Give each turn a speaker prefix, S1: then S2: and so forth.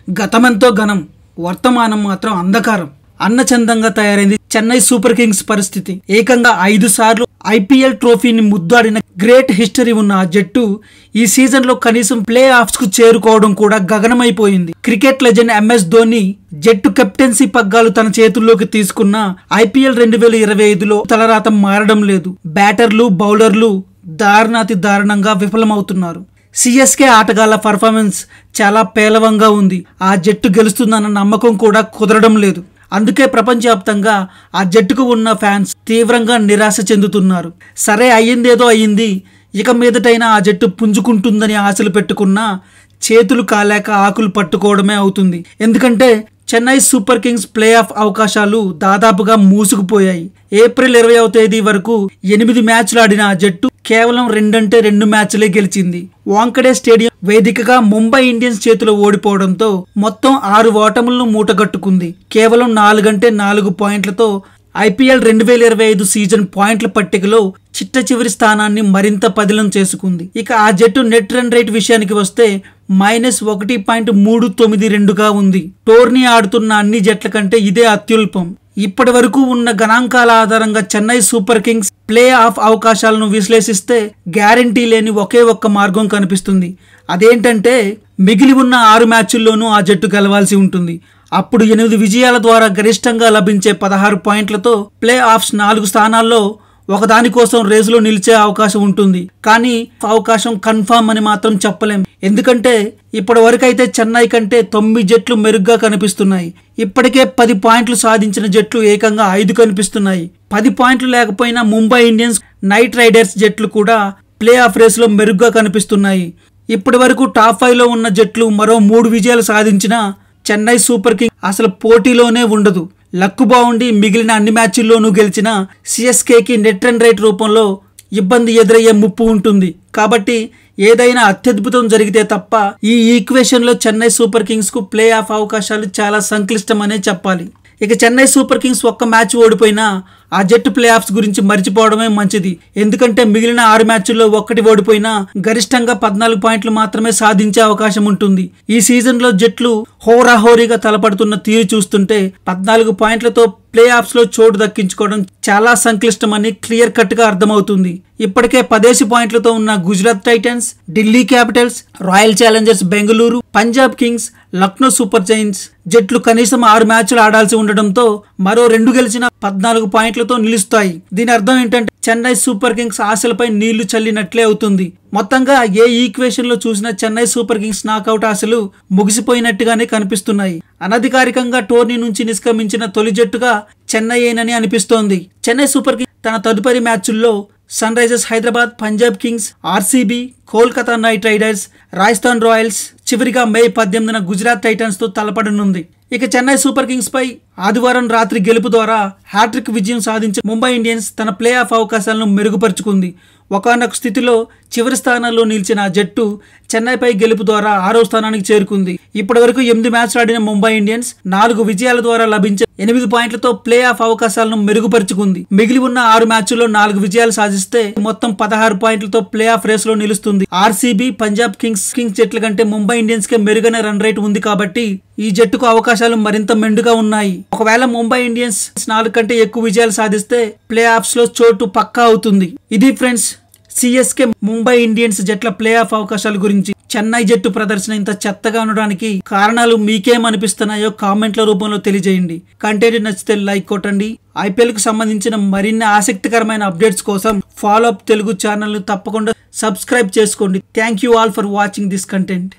S1: గతమెంతో ఘనం, వర్తమానం మాత్రం అంధకారం అన్నచందంగా తయారైంది చెన్నై సూపర్ కింగ్స్ పరిస్థితి. ఏకంగా 5 సార్లు ఐపీఎల్ ట్రోఫీని ముద్దాడిన గ్రేట్ హిస్టరీ ఉన్న ఆ జట్టు ఈ సీజన్ లో కనీసం ప్లే ఆఫ్స్ కు చేరుకోవడం కూడా గగనమైపోయింది. క్రికెట్ లెజెండ్ ఎంఎస్ ధోని జట్టు కెప్టెన్సీ పగ్గాలు తన చేతుల్లోకి తీసుకున్న ఐపీఎల్ 2025లో తలరాత మారడం లేదు. బ్యాటర్లు, బౌలర్లు దారుణాతి దారుణంగా విఫలమవుతున్నారు. సిఎస్కే ఆటగాళ్ల పర్ఫార్మెన్స్ చాలా పేలవంగా ఉంది. ఆ జట్టు గెలుస్తుందన్న నమ్మకం కూడా కుదరడం లేదు. అందుకే ప్రపంచవ్యాప్తంగా ఆ జట్టుకు ఉన్న ఫ్యాన్స్ తీవ్రంగా నిరాశ చెందుతున్నారు. సరే, అయ్యిందేదో అయ్యింది, ఇక మీదటైనా ఆ జట్టు పుంజుకుంటుందని ఆశలు పెట్టుకున్నా చేతులు కాలేక ఆకులు పట్టుకోవడమే అవుతుంది. ఎందుకంటే Chennai super Kings play of అవకాశాలు దాదాపుగా మూసుకుపోయాయి. ఏప్రిల్ 20వ తేదీ వరకు 8 మ్యాచ్లు ఆడిన ఆ జట్టు కేవలం 2 మ్యాచ్లే గెలిచింది. వాంకడే స్టేడియం వేదికగా ముంబై ఇండియన్స్ చేతిలో ఓడిపోవడంతో మొత్తం 6 ఓటములను మూటగట్టుకుంది. కేవలం 4 పాయింట్లతో ఐపీఎల్ 2025 సీజన్ పాయింట్ల పట్టికలో చిట్ట చివరి స్థానాన్ని మరింత పదిలం చేసుకుంది. ఇక ఆ జట్టు నెట్ రన్ రేట్ విషయానికి వస్తే -1.392గా ఉంది. టోర్నీ ఆడుతున్న అన్ని జట్ల కంటే ఇదే అత్యుల్పం. ఇప్పటి వరకు ఉన్న గణాంకాల ఆధారంగా Chennai super Kings play of అవకాశాలను విశ్లేషిస్తే గ్యారంటీ లేని ఒకే ఒక్క మార్గం కనిపిస్తుంది. అదేంటంటే మిగిలి ఉన్న 6 మ్యాచ్ల్లోనూ ఆ జట్టు గెలవాల్సి ఉంటుంది. అప్పుడు 8 విజయాల ద్వారా గరిష్టంగా లభించే 16 పాయింట్లతో ప్లే ఆఫ్స్ 4 స్థానాల్లో ఒకదాని కోసం రేసులో నిలిచే అవకాశం ఉంటుంది. కానీ అవకాశం కన్ఫామ్ అని మాత్రం చెప్పలేం. ఎందుకంటే ఇప్పటి వరకైతే చెన్నై కంటే 9 జట్లు మెరుగ్గా కనిపిస్తున్నాయి. ఇప్పటికే 10 పాయింట్లు సాధించిన జట్లు ఏకంగా 5 కనిపిస్తున్నాయి. 10 పాయింట్లు లేకపోయినా ముంబై ఇండియన్స్, నైట్ రైడర్స్ జట్లు కూడా ప్లే ఆఫ్ రేసులో మెరుగ్గా కనిపిస్తున్నాయి. ఇప్పటి వరకు టాప్ 5లో ఉన్న జట్లు మరో 3 విజయాలు సాధించినా చెన్నై సూపర్ కింగ్స్ అసలు పోటీలోనే ఉండదు. లక్కు బాగుండి మిగిలిన అన్ని మ్యాచ్ల్లోనూ గెలిచిన సిఎస్కేకి నెట్ రన్ రేట్ రూపంలో ఇబ్బంది ఎదురయ్యే ముప్పు ఉంటుంది. కాబట్టి ఏదైనా అత్యద్భుతం జరిగితే తప్ప ఈ ఈక్వేషన్లో చెన్నై సూపర్ కింగ్స్ కు ప్లే ఆఫ్ అవకాశాలు చాలా సంక్లిష్టమనే చెప్పాలి. ఇక చెన్నై సూపర్ కింగ్స్ ఒక్క మ్యాచ్ ఓడిపోయినా ఆ జట్టు ప్లే ఆఫ్స్ గురించి మర్చిపోవడమే మంచిది. ఎందుకంటే మిగిలిన 6 మ్యాచ్ల్లో ఒక్కటి ఓడిపోయినా గరిష్టంగా 14 పాయింట్లు మాత్రమే సాధించే అవకాశం ఉంటుంది. ఈ సీజన్ లో జట్లు హోరాహోరీగా తలపడుతున్న తీరు చూస్తుంటే 14 పాయింట్లతో ప్లే ఆఫ్స్ లో చోటు దక్కించుకోవడం చాలా సంక్లిష్టమని క్లియర్ కట్ గా అర్థమవుతుంది. ఇప్పటికే 10 పాయింట్లతో ఉన్న Gujarat Titans, Delhi Capitals, royal Challengers Bengaluru, Punjab Kings, Lucknow super Giants జట్లు కనీసం 6 మ్యాచ్లు ఆడాల్సి ఉండడంతో మరో 2 గెలిచిన 14 పాయింట్లతో నిలుస్తాయి. దీని అర్థం ఏంటంటే చెన్నై సూపర్ కింగ్స్ ఆశలపై నీళ్లు చల్లినట్లే అవుతుంది. మొత్తంగా ఏ ఈక్వేషన్ లో చూసినా చెన్నై సూపర్ కింగ్స్ నాకౌట్ ఆశలు ముగిసిపోయినట్టుగానే కనిపిస్తున్నాయి. అనధికారికంగా టోర్నీ నుంచి నిష్క్రమించిన తొలి జట్టుగా చెన్నై ఏనని అనిపిస్తోంది. చెన్నై సూపర్ కింగ్స్ తన తదుపరి మ్యాచ్ల్లో Sunrisers Hyderabad, Punjab Kings, RCB, Kolkata Knight Riders, Rajasthan Royals, చివరిగా మే 18న గుజరాత్ టైటన్స్ తో తలపడనుంది. ఇక చెన్నై సూపర్ కింగ్స్ పై ఆదివారం రాత్రి గెలుపు ద్వారా హ్యాట్రిక్ విజయం సాధించిన ముంబై ఇండియన్స్ తన ప్లే ఆఫ్ అవకాశాలను మెరుగుపరుచుకుంది. ఒకానొక స్థితిలో చివరి స్థానాల్లో నిలిచిన ఆ జట్టు చెన్నైపై గెలుపు ద్వారా 6వ స్థానానికి చేరుకుంది. ఇప్పటి వరకు 8 మ్యాచ్లు ఆడిన ముంబై ఇండియన్స్ 4 విజయాల ద్వారా లభించే 8 పాయింట్లతో ప్లే ఆఫ్ అవకాశాలను మెరుగుపరుచుకుంది. మిగిలి ఉన్న 6 మ్యాచ్ల్లో 4 విజయాలు సాధిస్తే మొత్తం 16 పాయింట్లతో ప్లే ఆఫ్ రేస్ లో నిలుస్తుంది. ఆర్సీబీ, పంజాబ్ కింగ్స్ జట్ల కంటే ముంబై ఇండియన్స్ కే మెరుగైన రన్ రేట్ ఉంది కాబట్టి ఈ జట్టుకు అవకాశాలు మరింత మెండుగా ఉన్నాయి. ఒకవేళ ముంబై ఇండియన్స్ 4 కంటే ఎక్కువ విజయాలు సాధిస్తే ప్లే ఆఫ్స్ లో చోటు పక్కా అవుతుంది. ఇది ఫ్రెండ్స్ సిఎస్కే ముంబై ఇండియన్స్ జట్ల ప్లే ఆఫ్ అవకాశాల గురించి. చెన్నై జట్టు ప్రదర్శన ఇంత చెత్తగా ఉండడానికి కారణాలు మీకేమనిపిస్తున్నాయో కామెంట్ల రూపంలో తెలియజేయండి. కంటెంట్ నచ్చితే లైక్ కొట్టండి. ఐపీఎల్ కు సంబంధించిన మరిన్ని ఆసక్తికరమైన అప్డేట్స్ కోసం ఫాలో అప్ తెలుగు ఛానల్ ను తప్పకుండా సబ్స్క్రైబ్ చేసుకోండి. Thank you all for watching this content.